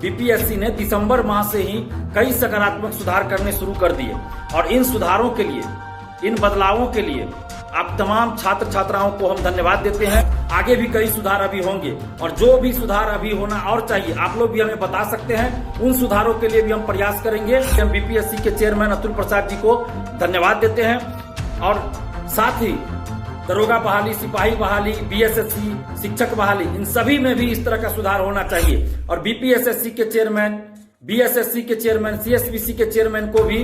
BPSC ने दिसंबर माह से ही कई सकारात्मक सुधार करने शुरू कर दिए और इन सुधारों के लिए, इन बदलावों के लिए आप तमाम छात्र छात्राओं को हम धन्यवाद देते हैं। आगे भी कई सुधार अभी होंगे और जो भी सुधार अभी होना और चाहिए आप लोग भी हमें बता सकते हैं। उन सुधारों के लिए भी हम प्रयास करेंगे। हम बीपीएससी के चेयरमैन अतुल प्रसाद जी को धन्यवाद देते हैं और साथ ही दरोगा बहाली, सिपाही बहाली, बीएसएससी, शिक्षक बहाली, इन सभी में भी इस तरह का सुधार होना चाहिए। और बीपीएसएससी के चेयरमैन, बीएसएससी के चेयरमैन, सीएसबीसी के चेयरमैन को भी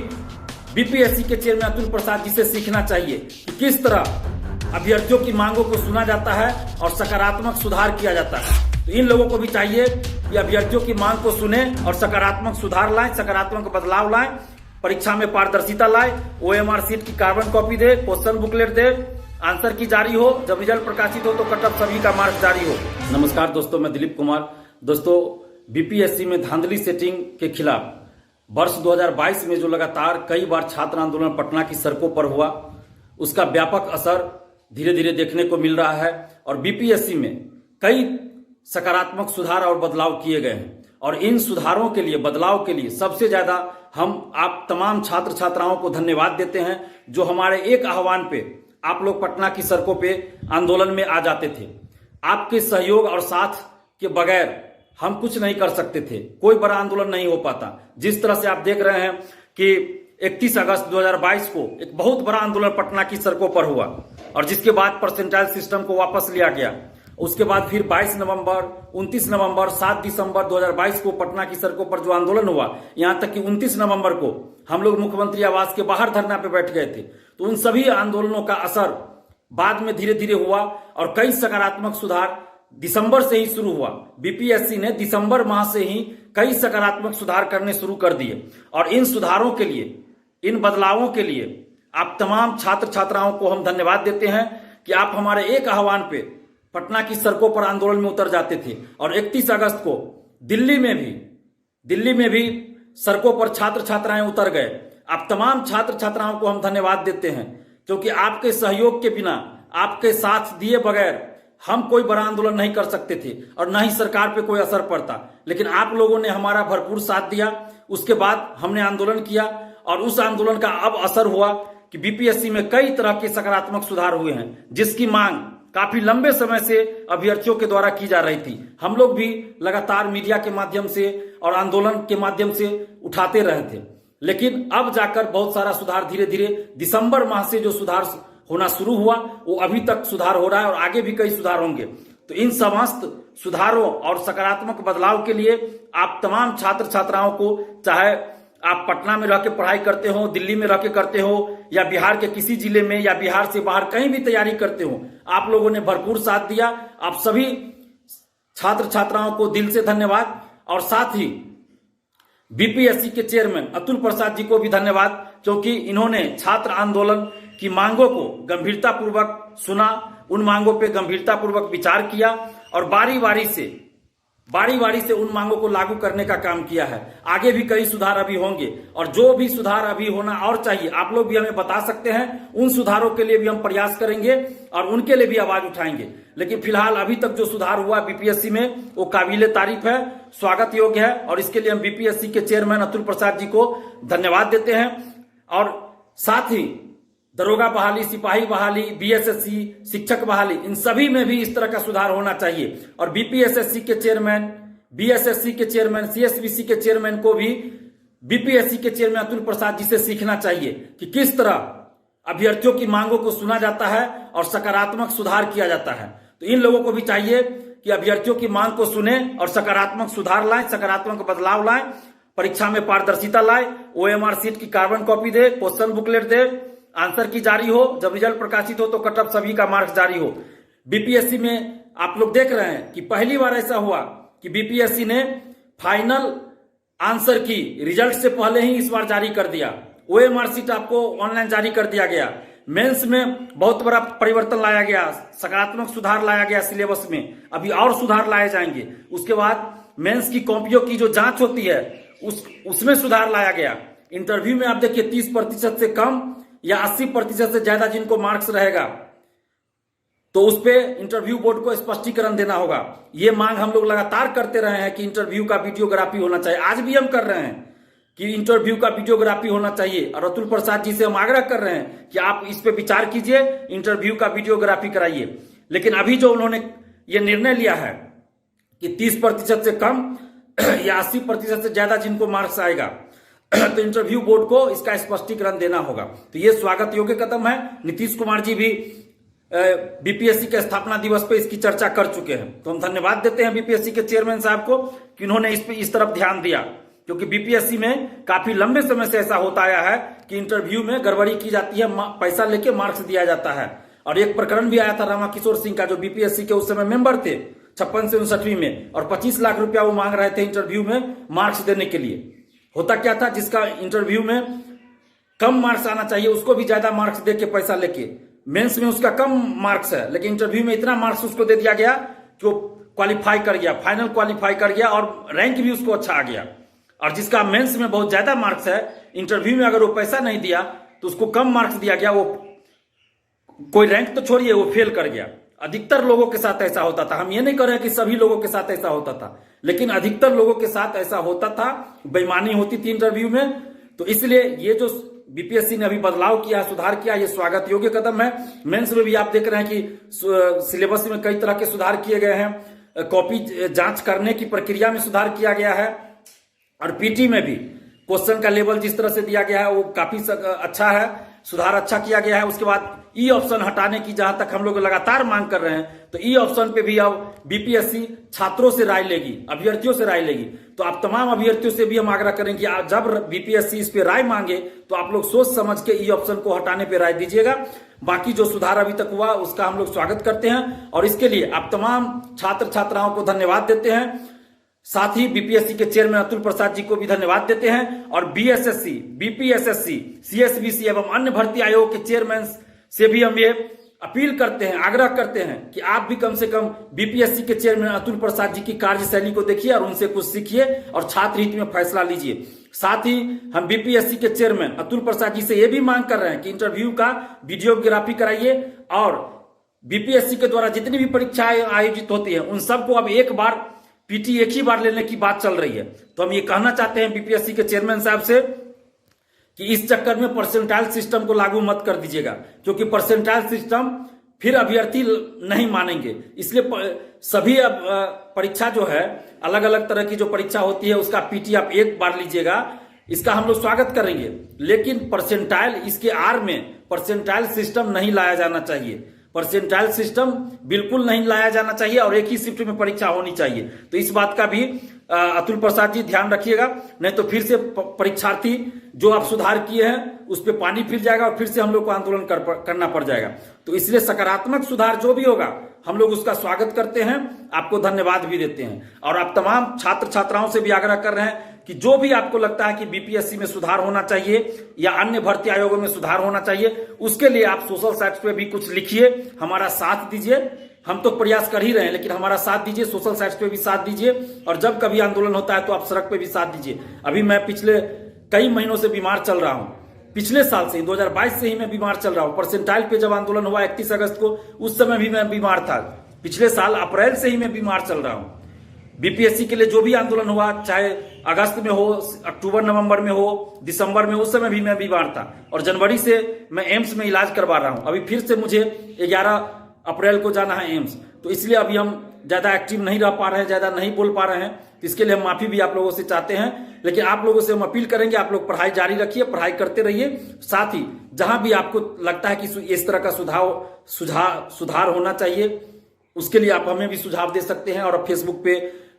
बीपीएससी के चेयरमैन अतुल प्रसाद जी से सीखना चाहिए कि किस तरह अभ्यर्थियों की मांगों को सुना जाता है और सकारात्मक सुधार किया जाता है। तो इन लोगों को भी चाहिए कि अभ्यर्थियों की मांग को सुने और सकारात्मक सुधार लाएं, सकारात्मक बदलाव लाएं, परीक्षा में पारदर्शिता लाएं, ओएमआर सीट की कार्बन कॉपी दे, क्वेश्चन बुकलेट दे, आंसर की जारी हो, जब रिजल्ट प्रकाशित हो तो कटअप सभी का मार्क्स जारी हो। नमस्कार दोस्तों, मैं दिलीप कुमार। दोस्तों, बीपीएससी में धांधली सेटिंग के खिलाफ वर्ष 2022 में जो लगातार कई बार छात्र आंदोलन पटना की सड़कों पर हुआ, उसका व्यापक असर धीरे धीरे देखने को मिल रहा है और बीपीएससी में कई सकारात्मक सुधार और बदलाव किए गए हैं। और इन सुधारों के लिए, बदलाव के लिए सबसे ज्यादा हम आप तमाम छात्र छात्राओं को धन्यवाद देते हैं जो हमारे एक आह्वान पे आप लोग पटना की सड़कों पे आंदोलन में आ जाते थे। आपके सहयोग और साथ के बगैर हम कुछ नहीं कर सकते थे, कोई बड़ा आंदोलन नहीं हो पाता। जिस तरह से आप देख रहे हैं कि 31 अगस्त 2022 को एक बहुत बड़ा आंदोलन पटना की सड़कों पर हुआ और जिसके बाद परसेंटाइल सिस्टम को वापस लिया गया। उसके बाद फिर 22 नवंबर, 29 नवंबर, 7 दिसंबर 2022 को पटना की सड़कों पर जो आंदोलन हुआ, यहां तक कि 29 नवंबर को हम लोग मुख्यमंत्री आवास के बाहर धरना पे बैठ गए थे। तो उन सभी आंदोलनों का असर बाद में धीरे धीरे हुआ और कई सकारात्मक सुधार दिसंबर से ही शुरू हुआ। बीपीएससी ने दिसंबर माह से ही कई सकारात्मक सुधार करने शुरू कर दिए और इन सुधारों के लिए, इन बदलावों के लिए आप तमाम छात्र छात्राओं को हम धन्यवाद देते हैं कि आप हमारे एक आह्वान पे पटना की सड़कों पर आंदोलन में उतर जाते थे। और 31 अगस्त को दिल्ली में भी सड़कों पर छात्र छात्राएं उतर गए। आप तमाम छात्र छात्राओं को हम धन्यवाद देते हैं क्योंकि आपके सहयोग के बिना, आपके साथ दिए बगैर हम कोई बड़ा आंदोलन नहीं कर सकते थे और न ही सरकार पे कोई असर पड़ता। लेकिन आप लोगों ने हमारा भरपूर साथ दिया। उसके बाद हमने आंदोलन किया और उस आंदोलन का अब असर हुआ कि बीपीएससी में कई तरह के सकारात्मक सुधार हुए हैं जिसकी मांग काफी लंबे समय से अभ्यर्थियों के द्वारा की जा रही थी। हम लोग भी लगातार मीडिया के माध्यम से और आंदोलन के माध्यम से उठाते रहे थे, लेकिन अब जाकर बहुत सारा सुधार धीरे धीरे दिसंबर माह से जो सुधार होना शुरू हुआ वो अभी तक सुधार हो रहा है और आगे भी कई सुधार होंगे। तो इन समस्त सुधारों और सकारात्मक बदलाव के लिए आप तमाम छात्र छात्राओं को, चाहे आप पटना में रह के पढ़ाई करते हो, दिल्ली में रह के करते हो या बिहार के किसी जिले में या बिहार से बाहर कहीं भी तैयारी करते हो, आप लोगों ने भरपूर साथ दिया। आप सभी छात्र छात्राओं को दिल से धन्यवाद और साथ ही बीपीएससी के चेयरमैन अतुल प्रसाद जी को भी धन्यवाद क्योंकि इन्होंने छात्र आंदोलन की मांगों को गंभीरतापूर्वक सुना, उन मांगों पे गंभीरतापूर्वक विचार किया और बारी बारी से उन मांगों को लागू करने का काम किया है। आगे भी कई सुधार अभी होंगे और जो भी सुधार अभी होना और चाहिए आप लोग भी हमें बता सकते हैं। उन सुधारों के लिए भी हम प्रयास करेंगे और उनके लिए भी आवाज उठाएंगे। लेकिन फिलहाल अभी तक जो सुधार हुआ बीपीएससी में वो काबिले तारीफ है, स्वागत योग्य है और इसके लिए हम बीपीएससी के चेयरमैन अतुल प्रसाद जी को धन्यवाद देते हैं। और साथ ही दरोगा बहाली, सिपाही बहाली, बीएसएससी, शिक्षक बहाली, इन सभी में भी इस तरह का सुधार होना चाहिए। और बीपीएसएससी के चेयरमैन, बीएसएससी के चेयरमैन, सीएसबीसी के चेयरमैन को भी बीपीएससी के चेयरमैन अतुल प्रसाद जी से सीखना चाहिए कि किस तरह अभ्यर्थियों की मांगों को सुना जाता है और सकारात्मक सुधार किया जाता है। तो इन लोगों को भी चाहिए कि अभ्यर्थियों की मांग को सुने और सकारात्मक सुधार लाएं, सकारात्मक बदलाव लाएं, परीक्षा में पारदर्शिता लाएं, ओएमआर सीट की कार्बन कॉपी दे, क्वेश्चन बुकलेट दे, आंसर की जारी हो, जब रिजल्ट प्रकाशित हो तो कटअप सभी का मार्क्स जारी हो। बीपीएससी में आप लोग देख रहे हैं कि पहली बार ऐसा हुआ कि बीपीएससी ने फाइनल आंसर की रिजल्ट से पहले ही इस बार जारी कर दिया। ओएमआर सीट आपको ऑनलाइन जारी कर दिया गया। मेंस में बहुत बड़ा परिवर्तन लाया गया, सकारात्मक सुधार लाया गया सिलेबस में। अभी और सुधार लाए जाएंगे। उसके बाद मेंस की कॉपियों की जो जांच होती है उसमें सुधार लाया गया। इंटरव्यू में आप देखिए 30% से कम या 80% से ज्यादा जिनको मार्क्स रहेगा तो उस पे इंटरव्यू बोर्ड को स्पष्टीकरण देना होगा। ये मांग हम लोग लगातार करते रहे हैं कि इंटरव्यू का वीडियोग्राफी होना चाहिए। आज भी हम कर रहे हैं कि इंटरव्यू का वीडियोग्राफी होना चाहिए, और अतुल प्रसाद जी से हम आग्रह कर रहे हैं कि आप इस पे विचार कीजिए, इंटरव्यू का वीडियोग्राफी कराइए। लेकिन अभी जो उन्होंने ये निर्णय लिया है कि 30% से कम या 80% से ज्यादा जिनको मार्क्स आएगा तो इंटरव्यू बोर्ड को इसका स्पष्टीकरण देना होगा। तो ये स्वागत योग्य कदम है। नीतीश कुमार जी भी बीपीएससी के स्थापना दिवस पे इसकी चर्चा कर चुके हैं। तो हम धन्यवाद देते हैं बीपीएससी के चेयरमैन साहब को कि उन्होंने इस तरफ ध्यान दिया, क्योंकि बीपीएससी में काफी लंबे समय से ऐसा होता आया है कि इंटरव्यू में गड़बड़ी की जाती है, पैसा लेके मार्क्स दिया जाता है। और एक प्रकरण भी आया था रामाकिशोर सिंह का, जो बीपीएससी के उस समय मेंबर थे 56 से 59वीं में, और 25 लाख रुपया वो मांग रहे थे इंटरव्यू में मार्क्स देने के लिए। होता क्या था, जिसका इंटरव्यू में कम मार्क्स आना चाहिए उसको भी ज्यादा मार्क्स दे के पैसा लेके, मेंस में उसका कम मार्क्स है लेकिन इंटरव्यू में इतना मार्क्स उसको दे दिया गया कि वो क्वालिफाई कर गया, फाइनल क्वालिफाई कर गया और रैंक भी उसको अच्छा आ गया। और जिसका मेंस में बहुत ज्यादा मार्क्स है, इंटरव्यू में अगर वो पैसा नहीं दिया तो उसको कम मार्क्स दिया गया, वो कोई रैंक तो छोड़िए वो फेल कर गया। अधिकतर लोगों के साथ ऐसा होता था। हम ये नहीं कर रहे कि सभी लोगों के साथ ऐसा होता था, लेकिन अधिकतर लोगों के साथ ऐसा होता था, बेईमानी होती थी इंटरव्यू में। तो इसलिए ये जो बीपीएससी ने अभी बदलाव किया, सुधार किया, ये स्वागत योग्य कदम है। मेंस में भी आप देख रहे हैं कि सिलेबस में कई तरह के सुधार किए गए हैं, कॉपी जांच करने की प्रक्रिया में सुधार किया गया है, और पीटी में भी क्वेश्चन का लेवल जिस तरह से दिया गया है वो काफी अच्छा है, सुधार अच्छा किया गया है। उसके बाद ई ऑप्शन हटाने की जहां तक हम लोग लगातार मांग कर रहे हैं, तो ई ऑप्शन पे भी अब बीपीएससी छात्रों से राय लेगी, अभ्यर्थियों से राय लेगी। तो आप तमाम अभ्यर्थियों से भी हम आग्रह करें कि जब बीपीएससी इस पे राय मांगे तो आप लोग सोच समझ के ई ऑप्शन को हटाने पे राय दीजिएगा। बाकी जो सुधार अभी तक हुआ उसका हम लोग स्वागत करते हैं, और इसके लिए आप तमाम छात्र छात्राओं को धन्यवाद देते हैं। साथ ही बीपीएससी के चेयरमैन अतुल प्रसाद जी को भी धन्यवाद देते हैं, और बीएसएससी, बीपीएसएससी, सीएसबीसी एवं अन्य भर्ती आयोग के चेयरमैन से भी हम ये अपील करते हैं, आग्रह करते हैं कि आप भी कम से कम बीपीएससी के चेयरमैन अतुल प्रसाद जी की कार्यशैली को देखिए और उनसे कुछ सीखिए और छात्र हित में फैसला लीजिए। साथ ही हम बीपीएससी के चेयरमैन अतुल प्रसाद जी से ये भी मांग कर रहे हैं कि इंटरव्यू का वीडियोग्राफी कराइए, और बीपीएससी के द्वारा जितनी भी परीक्षाएं आयोजित होती है उन सबको अब एक बार पीटी एक ही बार लेने की बात चल रही है। तो हम ये कहना चाहते हैं बीपीएससी के चेयरमैन साहब से कि इस चक्कर में परसेंटाइल सिस्टम को लागू मत कर दीजिएगा, क्योंकि परसेंटाइल सिस्टम फिर अभ्यर्थी नहीं मानेंगे। इसलिए सभी परीक्षा जो है, अलग अलग तरह की जो परीक्षा होती है उसका पीटी आप एक बार लीजिएगा, इसका हम लोग स्वागत करेंगे। लेकिन परसेंटाइल, इसके आर में परसेंटाइल सिस्टम नहीं लाया जाना चाहिए, परसेंटाइल सिस्टम बिल्कुल नहीं लाया जाना चाहिए, और एक ही शिफ्ट में परीक्षा होनी चाहिए। तो इस बात का भी अतुल प्रसाद जी ध्यान रखिएगा, नहीं तो फिर से परीक्षार्थी जो आप सुधार किए हैं उस पर पानी फिर जाएगा और फिर से हम लोग को आंदोलन करना पड़ जाएगा। तो इसलिए सकारात्मक सुधार जो भी होगा हम लोग उसका स्वागत करते हैं, आपको धन्यवाद भी देते हैं। और आप तमाम छात्र छात्राओं से भी आग्रह कर रहे हैं कि जो भी आपको लगता है कि बीपीएससी में सुधार होना चाहिए या अन्य भर्ती आयोगों में सुधार होना चाहिए, उसके लिए आप सोशल साइट्स पे भी कुछ लिखिए, हमारा साथ दीजिए। हम तो प्रयास कर ही रहे हैं, लेकिन हमारा साथ दीजिए, सोशल साइट्स पे भी साथ दीजिए, और जब कभी आंदोलन होता है तो आप सड़क पे भी साथ दीजिए। अभी मैं पिछले कई महीनों से बीमार चल रहा हूं, पिछले साल से 2022 से ही मैं बीमार चल रहा हूं। परसेंटाइल पे जब आंदोलन हुआ 31 अगस्त को, उस समय भी मैं बीमार था। पिछले साल अप्रैल से ही मैं बीमार चल रहा हूं। बीपीएससी के लिए जो भी आंदोलन हुआ, चाहे अगस्त में हो, अक्टूबर नवंबर में हो, दिसंबर में, उस समय भी मैं बीमार था, और जनवरी से मैं एम्स में इलाज करवा रहा हूं। अभी फिर से मुझे 11 अप्रैल को जाना है एम्स, तो इसलिए अभी हम ज्यादा एक्टिव नहीं रह पा रहे हैं, ज्यादा नहीं बोल पा रहे हैं। तो इसके लिए हम माफी भी आप लोगों से चाहते हैं, लेकिन आप लोगों से हम अपील करेंगे, आप लोग पढ़ाई जारी रखिए, पढ़ाई करते रहिए। साथ ही जहां भी आपको लगता है कि इस तरह का सुधार होना चाहिए, उसके लिए आप हमें भी सुझाव दे सकते हैं। और फेसबुक पे,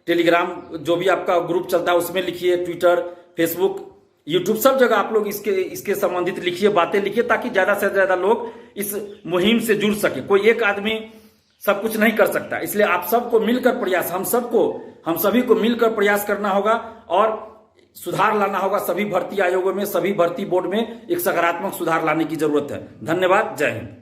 टेलीग्राम, जो भी आपका ग्रुप चलता है उसमें लिखिए, ट्विटर, फेसबुक, यूट्यूब, सब जगह आप लोग इसके संबंधित लिखिए, बातें लिखिए, ताकि ज्यादा से ज्यादा लोग इस मुहिम से जुड़ सके। कोई एक आदमी सब कुछ नहीं कर सकता, इसलिए आप सबको मिलकर प्रयास, हम सभी को मिलकर प्रयास करना होगा और सुधार लाना होगा। सभी भर्ती आयोगों में, सभी भर्ती बोर्ड में एक सकारात्मक सुधार लाने की जरूरत है। धन्यवाद, जय हिंद।